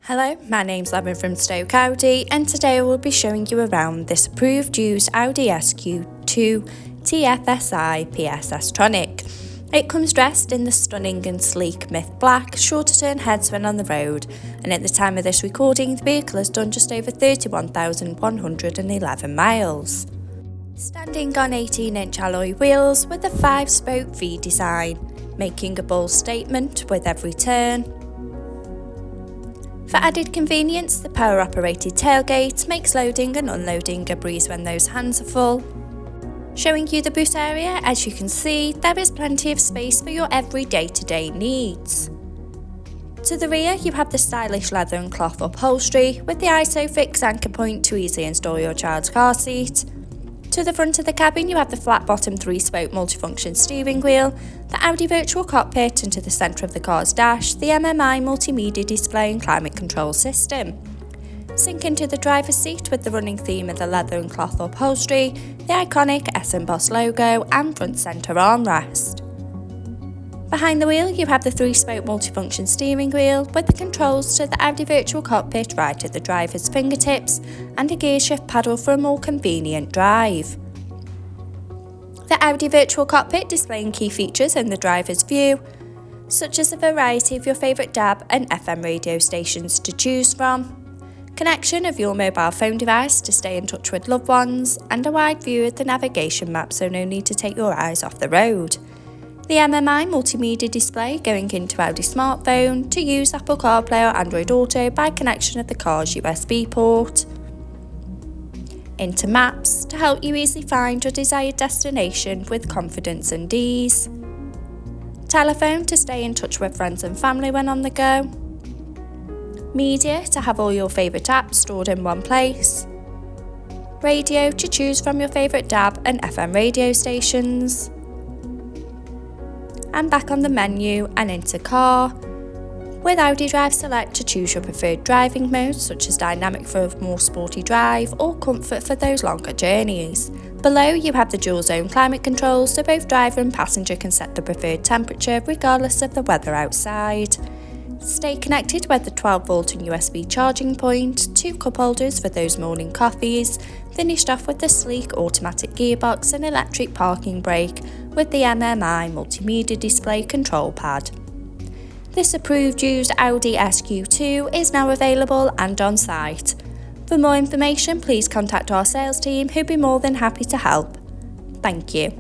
Hello, my name's Lemon from Stoke Audi, and today I will be showing you around this approved used Audi SQ2 TFSI PSS tronic. It comes dressed in the stunning and sleek Myth Black, sure to turn heads when on the road, and at the time of this recording the vehicle has done just over 31,111 miles. Standing on 18-inch alloy wheels with a 5-spoke V design, making a bold statement with every turn. For added convenience, the power-operated tailgate makes loading and unloading a breeze when those hands are full. Showing you the boot area, as you can see, there is plenty of space for your every day-to-day needs. To the rear, you have the stylish leather and cloth upholstery with the ISOFIX anchor point to easily install your child's car seat. To the front of the cabin, you have the flat-bottom 3-spoke multifunction steering wheel, the Audi virtual cockpit, and to the centre of the car's dash, the MMI multimedia display and climate control system. Sink into the driver's seat with the running theme of the leather and cloth upholstery, the iconic S and Boss logo, and front centre armrest. Behind the wheel, you have the 3-spoke multifunction steering wheel with the controls to the Audi virtual cockpit right at the driver's fingertips and a gear shift paddle for a more convenient drive. The Audi virtual cockpit displaying key features in the driver's view, such as a variety of your favourite DAB and FM radio stations to choose from, connection of your mobile phone device to stay in touch with loved ones, and a wide view of the navigation map so no need to take your eyes off the road. The MMI multimedia display going into Audi smartphone to use Apple CarPlay or Android Auto by connection of the car's USB port. Into Maps to help you easily find your desired destination with confidence and ease. Telephone to stay in touch with friends and family when on the go. Media to have all your favourite apps stored in one place. Radio to choose from your favourite DAB and FM radio stations. And back on the menu and into car, with Audi Drive Select to choose your preferred driving modes such as dynamic for a more sporty drive or comfort for those longer journeys. Below you have the dual zone climate controls so both driver and passenger can set the preferred temperature regardless of the weather outside. Stay connected with the 12V and USB charging point, 2 cup holders for those morning coffees, finished off with the sleek automatic gearbox and electric parking brake with the MMI multimedia display control pad. This approved used Audi SQ2 is now available and on site. For more information, please contact our sales team who'd be more than happy to help. Thank you.